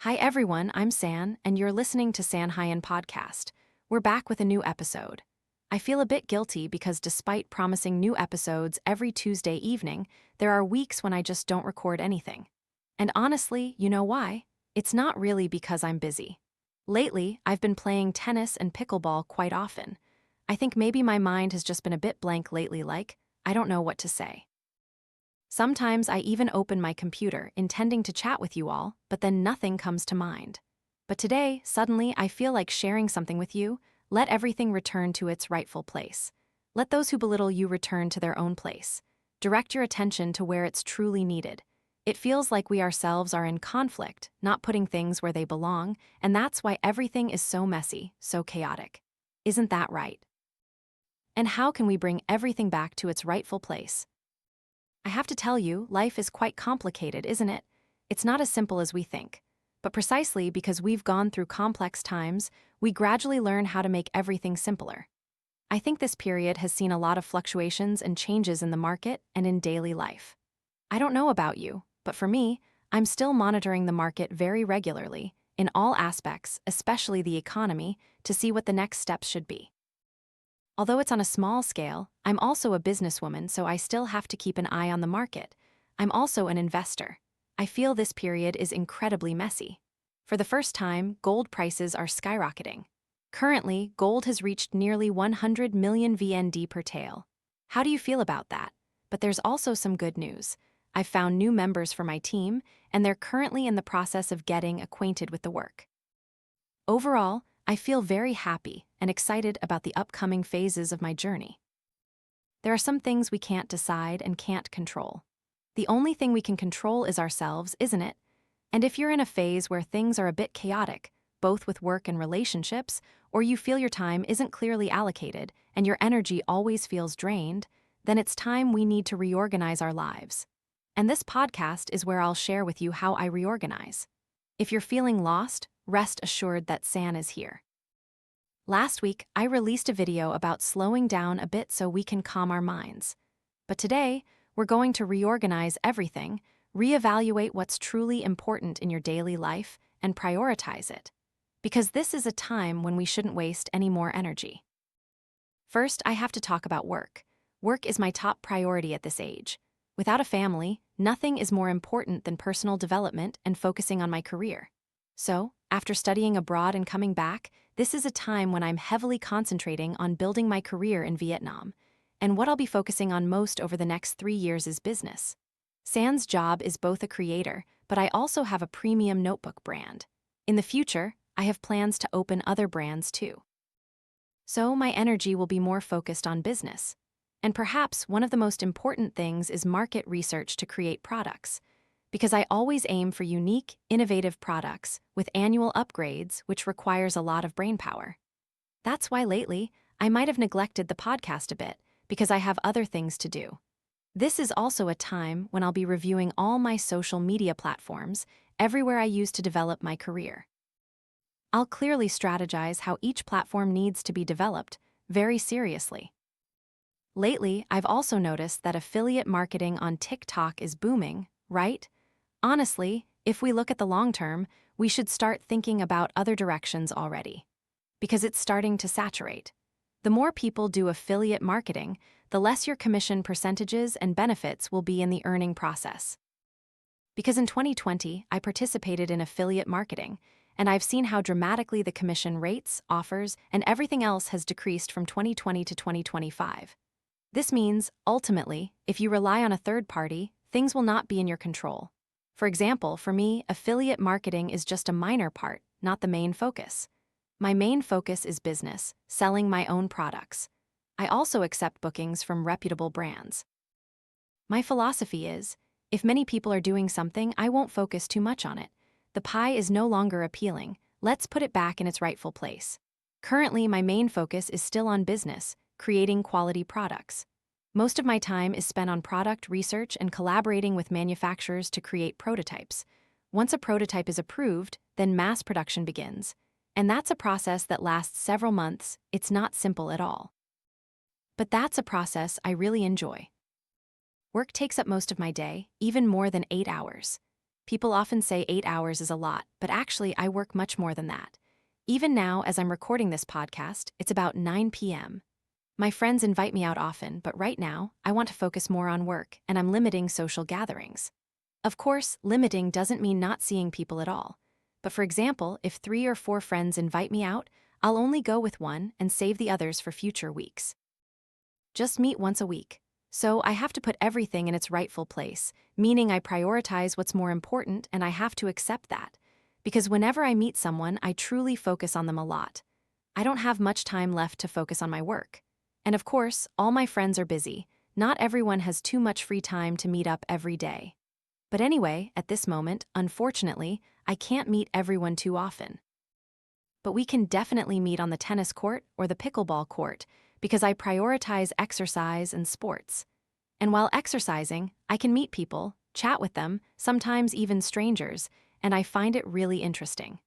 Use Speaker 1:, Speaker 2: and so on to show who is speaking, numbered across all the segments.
Speaker 1: Hi everyone, I'm San, and you're listening to Huyen podcast. We're back with a new episode. I feel a bit guilty because despite promising new episodes every Tuesday evening, there are weeks when I just don't record anything. And honestly, you know why? It's not really because I'm busy. Lately, I've been playing tennis and pickleball quite often. I think maybe my mind has just been a bit blank lately, like, I don't know what to say. Sometimes I even open my computer intending to chat with you all, but then nothing comes to mind. But today, suddenly, I feel like sharing something with you. Let everything return to its rightful place. Let those who belittle you return to their own place. Direct your attention to where it's truly needed. It feels like we ourselves are in conflict, not putting things where they belong, and that's why everything is so messy, so chaotic. Isn't that right? And how can we bring everything back to its rightful place? I have to tell you, life is quite complicated, isn't it? It's not as simple as we think. But precisely because we've gone through complex times, we gradually learn how to make everything simpler. I think this period has seen a lot of fluctuations and changes in the market and in daily life. I don't know about you, but for me, I'm still monitoring the market very regularly, in all aspects, especially the economy, to see what the next steps should be. Although it's on a small scale, I'm also a businesswoman, so I still have to keep an eye on the market. I'm also an investor. I feel this period is incredibly messy. For the first time, gold prices are skyrocketing. Currently, gold has reached nearly 100 million VND per tael. How do you feel about that? But there's also some good news. I've found new members for my team, and they're currently in the process of getting acquainted with the work. Overall, I feel very happy and excited about the upcoming phases of my journey. There are some things we can't decide and can't control. The only thing we can control is ourselves, isn't it? And if you're in a phase where things are a bit chaotic, both with work and relationships, or you feel your time isn't clearly allocated and your energy always feels drained, then it's time we need to reorganize our lives. And this podcast is where I'll share with you how I reorganize. If you're feeling lost, rest assured that San is here. Last week, I released a video about slowing down a bit so we can calm our minds. But today, we're going to reorganize everything, reevaluate what's truly important in your daily life, and prioritize it. Because this is a time when we shouldn't waste any more energy. First, I have to talk about work. Work is my top priority at this age. Without a family, nothing is more important than personal development and focusing on my career. So, after studying abroad and coming back, this is a time when I'm heavily concentrating on building my career in Vietnam. And what I'll be focusing on most over the next 3 years is business. San's job is both a creator, but I also have a premium notebook brand. In the future, I have plans to open other brands too. So my energy will be more focused on business. And perhaps one of the most important things is market research to create products. Because I always aim for unique, innovative products with annual upgrades, which requires a lot of brainpower. That's why lately, I might have neglected the podcast a bit, because I have other things to do. This is also a time when I'll be reviewing all my social media platforms, everywhere I use to develop my career. I'll clearly strategize how each platform needs to be developed, very seriously. Lately, I've also noticed that affiliate marketing on TikTok is booming, right? Honestly, if we look at the long term, we should start thinking about other directions already. Because it's starting to saturate. The more people do affiliate marketing, the less your commission percentages and benefits will be in the earning process. Because in 2020, I participated in affiliate marketing, and I've seen how dramatically the commission rates, offers, and everything else has decreased from 2020 to 2025. This means, ultimately, if you rely on a third party, things will not be in your control. For example, for me, affiliate marketing is just a minor part, not the main focus. My main focus is business, selling my own products. I also accept bookings from reputable brands. My philosophy is, if many people are doing something, I won't focus too much on it. The pie is no longer appealing. Let's put it back in its rightful place. Currently, my main focus is still on business, creating quality products. Most of my time is spent on product research and collaborating with manufacturers to create prototypes. Once a prototype is approved, then mass production begins. And that's a process that lasts several months. It's not simple at all. But that's a process I really enjoy. Work takes up most of my day, even more than 8 hours. People often say 8 hours is a lot, but actually I work much more than that. Even now, as I'm recording this podcast, it's about 9 p.m. My friends invite me out often, but right now, I want to focus more on work, and I'm limiting social gatherings. Of course, limiting doesn't mean not seeing people at all. But for example, if 3 or 4 friends invite me out, I'll only go with one and save the others for future weeks. Just meet once a week. So I have to put everything in its rightful place, meaning I prioritize what's more important, and I have to accept that. Because whenever I meet someone, I truly focus on them a lot. I don't have much time left to focus on my work. And of course, all my friends are busy. Not everyone has too much free time to meet up every day. But anyway, at this moment, unfortunately, I can't meet everyone too often. But we can definitely meet on the tennis court or the pickleball court, because I prioritize exercise and sports. And while exercising, I can meet people, chat with them, sometimes even strangers, and I find it really interesting.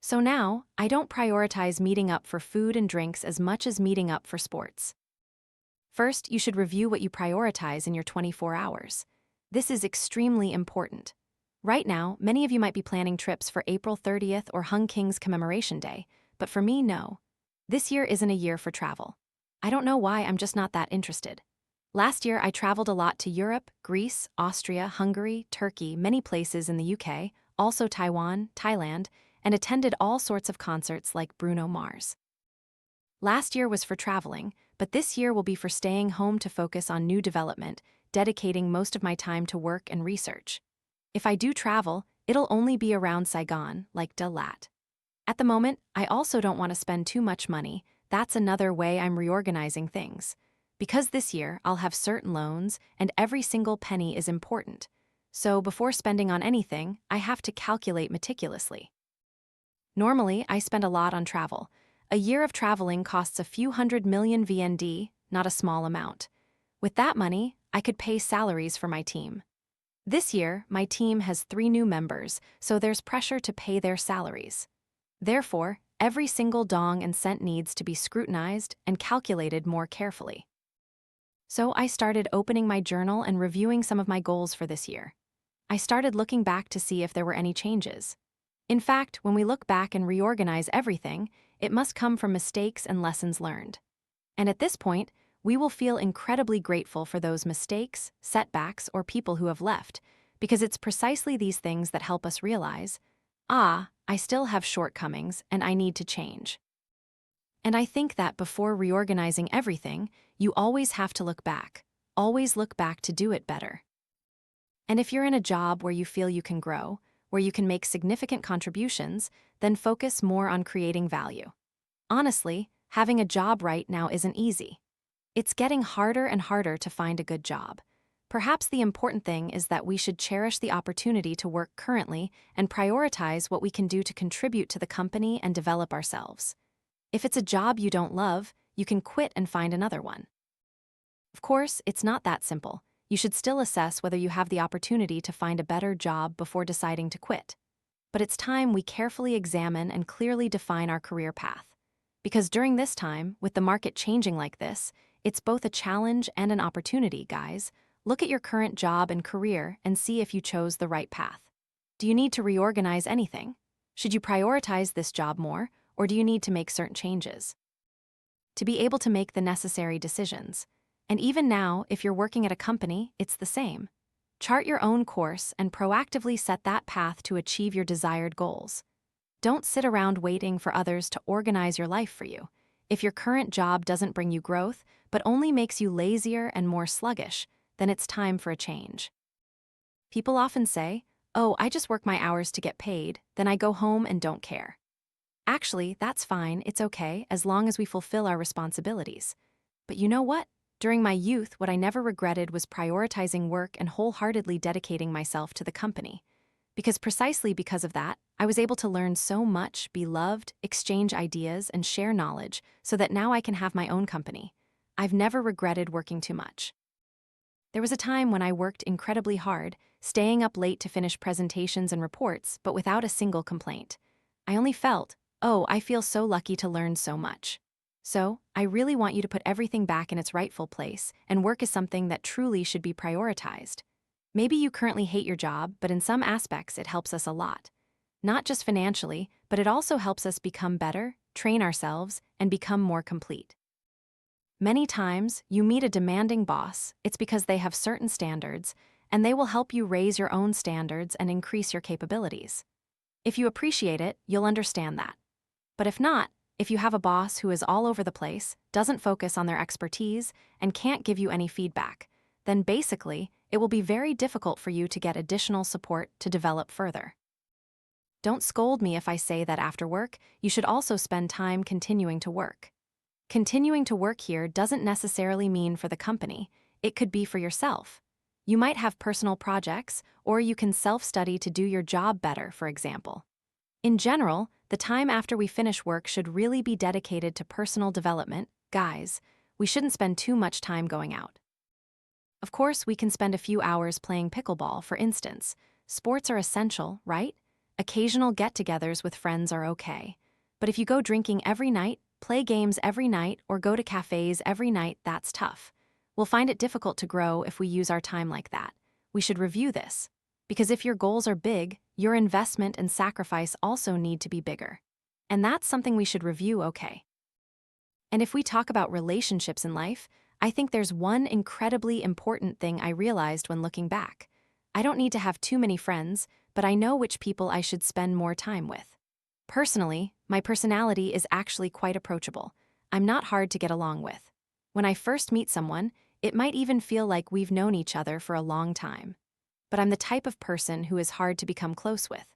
Speaker 1: So now, I don't prioritize meeting up for food and drinks as much as meeting up for sports. First, you should review what you prioritize in your 24 hours. This is extremely important. Right now, many of you might be planning trips for April 30th or Hung King's Commemoration Day, but for me, no. This year isn't a year for travel. I don't know why, I'm just not that interested. Last year, I traveled a lot to Europe, Greece, Austria, Hungary, Turkey, many places in the UK, also Taiwan, Thailand, and attended all sorts of concerts like Bruno Mars. Last year was for traveling, but this year will be for staying home to focus on new development, dedicating most of my time to work and research. If I do travel, it'll only be around Saigon, like Dalat. At the moment, I also don't want to spend too much money. That's another way I'm reorganizing things. Because this year, I'll have certain loans, and every single penny is important. So before spending on anything, I have to calculate meticulously. Normally, I spend a lot on travel. A year of traveling costs a few hundred million VND, not a small amount. With that money, I could pay salaries for my team. This year, my team has 3 new members, so there's pressure to pay their salaries. Therefore, every single dong and cent needs to be scrutinized and calculated more carefully. So I started opening my journal and reviewing some of my goals for this year. I started looking back to see if there were any changes. In fact, when we look back and reorganize everything, it must come from mistakes and lessons learned. And at this point, we will feel incredibly grateful for those mistakes, setbacks, or people who have left, because it's precisely these things that help us realize, I still have shortcomings and I need to change. And I think that before reorganizing everything, you always have to look back. Always look back to do it better. And if you're in a job where you feel you can grow, where you can make significant contributions, then focus more on creating value. Honestly, having a job right now isn't easy. It's getting harder and harder to find a good job. Perhaps the important thing is that we should cherish the opportunity to work currently and prioritize what we can do to contribute to the company and develop ourselves. If it's a job you don't love, you can quit and find another one. Of course, it's not that simple. You should still assess whether you have the opportunity to find a better job before deciding to quit. But it's time we carefully examine and clearly define our career path. Because during this time, with the market changing like this, it's both a challenge and an opportunity, guys. Look at your current job and career and see if you chose the right path. Do you need to reorganize anything? Should you prioritize this job more, or do you need to make certain changes? To be able to make the necessary decisions. And even now, if you're working at a company, it's the same. Chart your own course and proactively set that path to achieve your desired goals. Don't sit around waiting for others to organize your life for you. If your current job doesn't bring you growth, but only makes you lazier and more sluggish, then it's time for a change. People often say, "Oh, I just work my hours to get paid, then I go home and don't care." Actually, that's fine, it's okay, as long as we fulfill our responsibilities. But you know what? During my youth, what I never regretted was prioritizing work and wholeheartedly dedicating myself to the company. Because precisely because of that, I was able to learn so much, be loved, exchange ideas, and share knowledge so that now I can have my own company. I've never regretted working too much. There was a time when I worked incredibly hard, staying up late to finish presentations and reports, but without a single complaint. I only felt, I feel so lucky to learn so much. So, I really want you to put everything back in its rightful place, and work is something that truly should be prioritized. Maybe you currently hate your job, but in some aspects it helps us a lot. Not just financially, but it also helps us become better, train ourselves, and become more complete. Many times, you meet a demanding boss, it's because they have certain standards, and they will help you raise your own standards and increase your capabilities. If you appreciate it, you'll understand that. But if not, if you have a boss who is all over the place, doesn't focus on their expertise, and can't give you any feedback, then basically, it will be very difficult for you to get additional support to develop further. Don't scold me if I say that after work, you should also spend time continuing to work. Continuing to work here doesn't necessarily mean for the company, it could be for yourself. You might have personal projects, or you can self-study to do your job better, for example. In general, the time after we finish work should really be dedicated to personal development. Guys, we shouldn't spend too much time going out. Of course, we can spend a few hours playing pickleball, for instance. Sports are essential, right? Occasional get-togethers with friends are okay. But if you go drinking every night, play games every night, or go to cafes every night, that's tough. We'll find it difficult to grow if we use our time like that. We should review this. Because if your goals are big, your investment and sacrifice also need to be bigger. And that's something we should review, okay? And if we talk about relationships in life, I think there's one incredibly important thing I realized when looking back. I don't need to have too many friends, but I know which people I should spend more time with. Personally, my personality is actually quite approachable. I'm not hard to get along with. When I first meet someone, it might even feel like we've known each other for a long time. But I'm the type of person who is hard to become close with.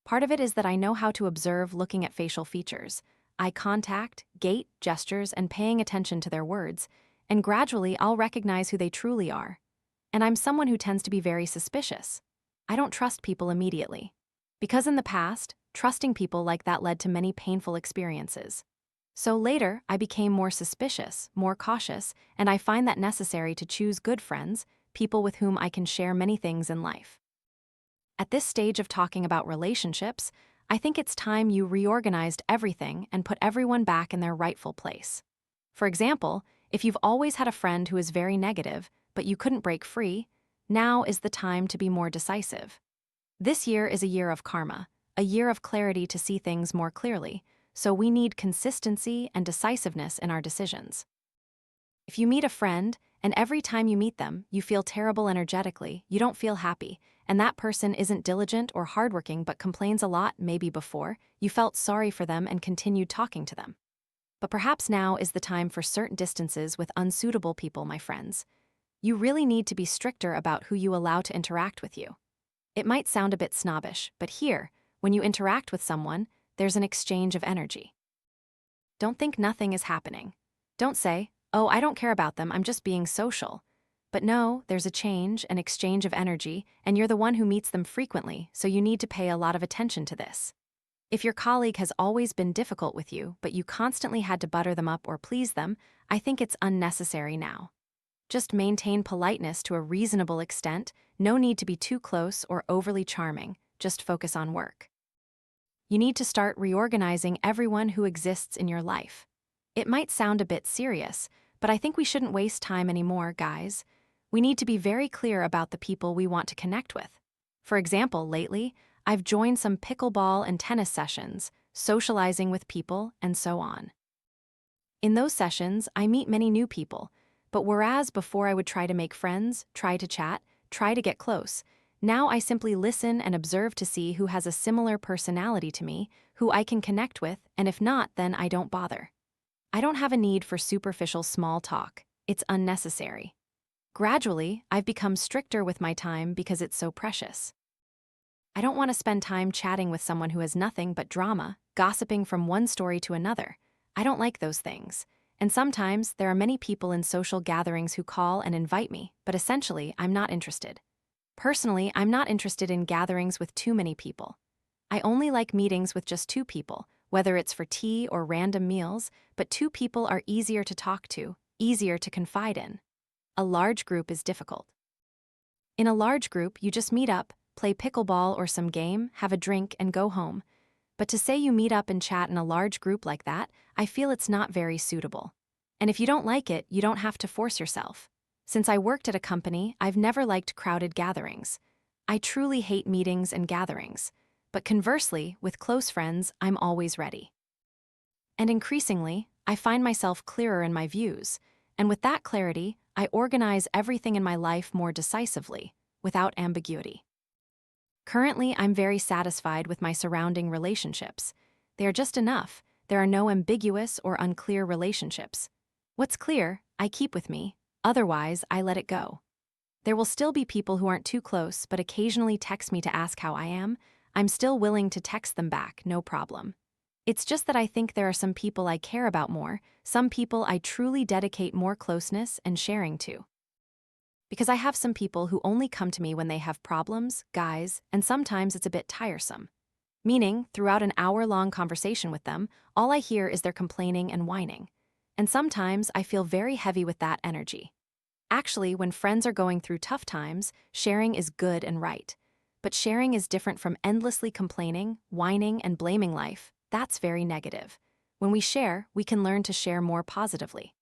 Speaker 1: Part of it is that I know how to observe looking at facial features, eye contact, gait, gestures, and paying attention to their words, and gradually I'll recognize who they truly are. And I'm someone who tends to be very suspicious. I don't trust people immediately. Because in the past, trusting people like that led to many painful experiences. So later, I became more suspicious, more cautious, and I find that necessary to choose good friends, people with whom I can share many things in life. At this stage of talking about relationships, I think it's time you reorganized everything and put everyone back in their rightful place. For example, if you've always had a friend who is very negative, but you couldn't break free, now is the time to be more decisive. This year is a year of karma, a year of clarity to see things more clearly, so we need consistency and decisiveness in our decisions. If you meet a friend, and every time you meet them, you feel terrible energetically, you don't feel happy, and that person isn't diligent or hardworking but complains a lot, maybe before, you felt sorry for them and continued talking to them. But perhaps now is the time for certain distances with unsuitable people, my friends. You really need to be stricter about who you allow to interact with you. It might sound a bit snobbish, but here, when you interact with someone, there's an exchange of energy. Don't think nothing is happening. Don't say, "Oh, I don't care about them, I'm just being social." But no, there's a change, an exchange of energy, and you're the one who meets them frequently, so you need to pay a lot of attention to this. If your colleague has always been difficult with you, but you constantly had to butter them up or please them, I think it's unnecessary now. Just maintain politeness to a reasonable extent, no need to be too close or overly charming, just focus on work. You need to start reorganizing everyone who exists in your life. It might sound a bit serious, but I think we shouldn't waste time anymore, guys. We need to be very clear about the people we want to connect with. For example, lately, I've joined some pickleball and tennis sessions, socializing with people, and so on. In those sessions, I meet many new people, but whereas before I would try to make friends, try to chat, try to get close, now I simply listen and observe to see who has a similar personality to me, who I can connect with, and if not, then I don't bother. I don't have a need for superficial small talk. It's unnecessary. Gradually, I've become stricter with my time because it's so precious. I don't want to spend time chatting with someone who has nothing but drama, gossiping from one story to another. I don't like those things. And sometimes, there are many people in social gatherings who call and invite me, but essentially, I'm not interested. Personally, I'm not interested in gatherings with too many people. I only like meetings with just two people, whether it's for tea or random meals, but two people are easier to talk to, easier to confide in. A large group is difficult. In a large group, you just meet up, play pickleball or some game, have a drink, and go home. But to say you meet up and chat in a large group like that, I feel it's not very suitable. And if you don't like it, you don't have to force yourself. Since I worked at a company, I've never liked crowded gatherings. I truly hate meetings and gatherings. But conversely, with close friends, I'm always ready. And increasingly, I find myself clearer in my views, and with that clarity, I organize everything in my life more decisively, without ambiguity. Currently, I'm very satisfied with my surrounding relationships. They are just enough. There are no ambiguous or unclear relationships. What's clear, I keep with me. Otherwise, I let it go. There will still be people who aren't too close but occasionally text me to ask how I am. I'm still willing to text them back, no problem. It's just that I think there are some people I care about more, some people I truly dedicate more closeness and sharing to. Because I have some people who only come to me when they have problems, guys, and sometimes it's a bit tiresome. Meaning, throughout an hour-long conversation with them, all I hear is their complaining and whining. And sometimes I feel very heavy with that energy. Actually, when friends are going through tough times, sharing is good and right. But sharing is different from endlessly complaining, whining, and blaming life. That's very negative. When we share, we can learn to share more positively.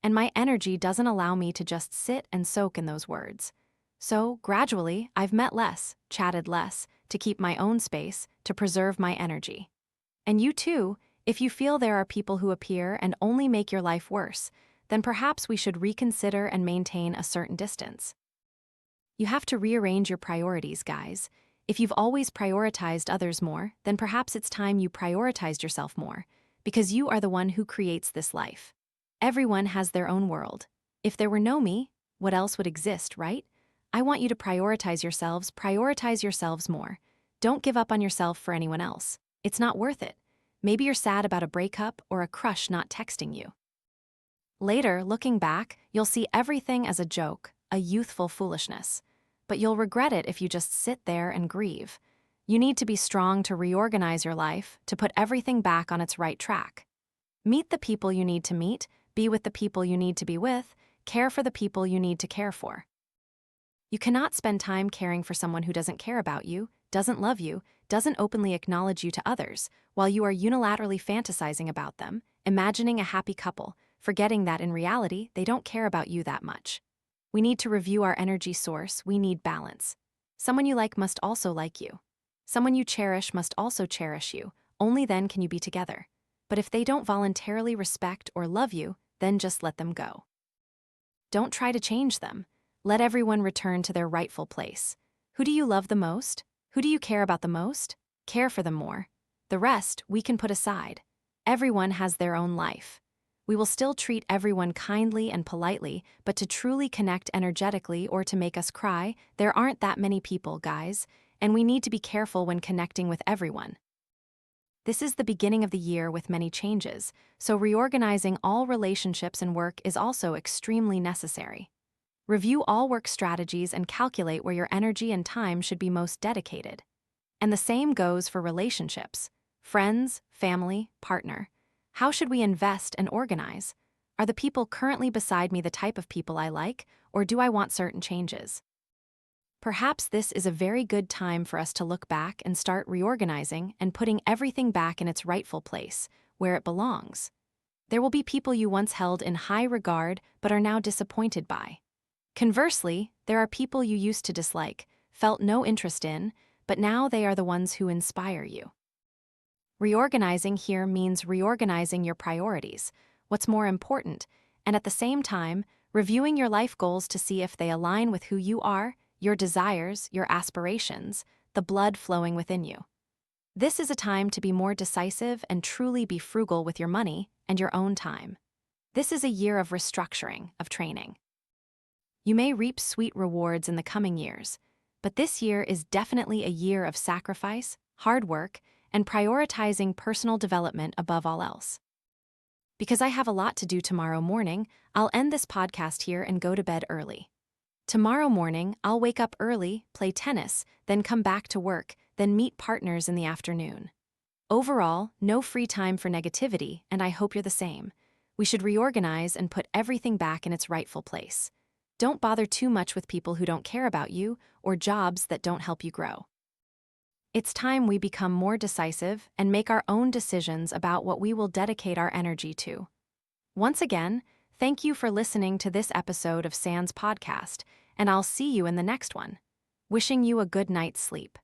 Speaker 1: And my energy doesn't allow me to just sit and soak in those words. So, gradually, I've met less, chatted less, to keep my own space, to preserve my energy. And you too, if you feel there are people who appear and only make your life worse, then perhaps we should reconsider and maintain a certain distance. You have to rearrange your priorities, guys. If you've always prioritized others more, then perhaps it's time you prioritized yourself more, because you are the one who creates this life. Everyone has their own world. If there were no me, what else would exist, right? I want you to prioritize yourselves more. Don't give up on yourself for anyone else. It's not worth it. Maybe you're sad about a breakup or a crush not texting you. Later, looking back, you'll see everything as a joke, a youthful foolishness. But you'll regret it if you just sit there and grieve. You need to be strong to reorganize your life, to put everything back on its right track. Meet the people you need to meet, be with the people you need to be with, care for the people you need to care for. You cannot spend time caring for someone who doesn't care about you, doesn't love you, doesn't openly acknowledge you to others, while you are unilaterally fantasizing about them, imagining a happy couple, forgetting that in reality, they don't care about you that much. We need to review our energy source. We need balance. Someone you like must also like you. Someone you cherish must also cherish you. Only then can you be together. But if they don't voluntarily respect or love you, then just let them go. Don't try to change them. Let everyone return to their rightful place. Who do you love the most? Who do you care about the most? Care for them more. The rest we can put aside. Everyone has their own life. We will still treat everyone kindly and politely, but to truly connect energetically or to make us cry, there aren't that many people, guys, and we need to be careful when connecting with everyone. This is the beginning of the year with many changes, so reorganizing all relationships and work is also extremely necessary. Review all work strategies and calculate where your energy and time should be most dedicated. And the same goes for relationships. Friends, family, partner. How should we invest and organize? Are the people currently beside me the type of people I like, or do I want certain changes? Perhaps this is a very good time for us to look back and start reorganizing and putting everything back in its rightful place, where it belongs. There will be people you once held in high regard but are now disappointed by. Conversely, there are people you used to dislike, felt no interest in, but now they are the ones who inspire you. Reorganizing here means reorganizing your priorities, what's more important, and at the same time, reviewing your life goals to see if they align with who you are, your desires, your aspirations, the blood flowing within you. This is a time to be more decisive and truly be frugal with your money and your own time. This is a year of restructuring, of training. You may reap sweet rewards in the coming years, but this year is definitely a year of sacrifice, hard work, and prioritizing personal development above all else. Because I have a lot to do tomorrow morning, I'll end this podcast here and go to bed early. Tomorrow morning, I'll wake up early, play tennis, then come back to work, then meet partners in the afternoon. Overall, no free time for negativity, and I hope you're the same. We should reorganize and put everything back in its rightful place. Don't bother too much with people who don't care about you or jobs that don't help you grow. It's time we become more decisive and make our own decisions about what we will dedicate our energy to. Once again, Thank you for listening to this episode of San's podcast, and I'll see you in the next one. Wishing you a good night's sleep.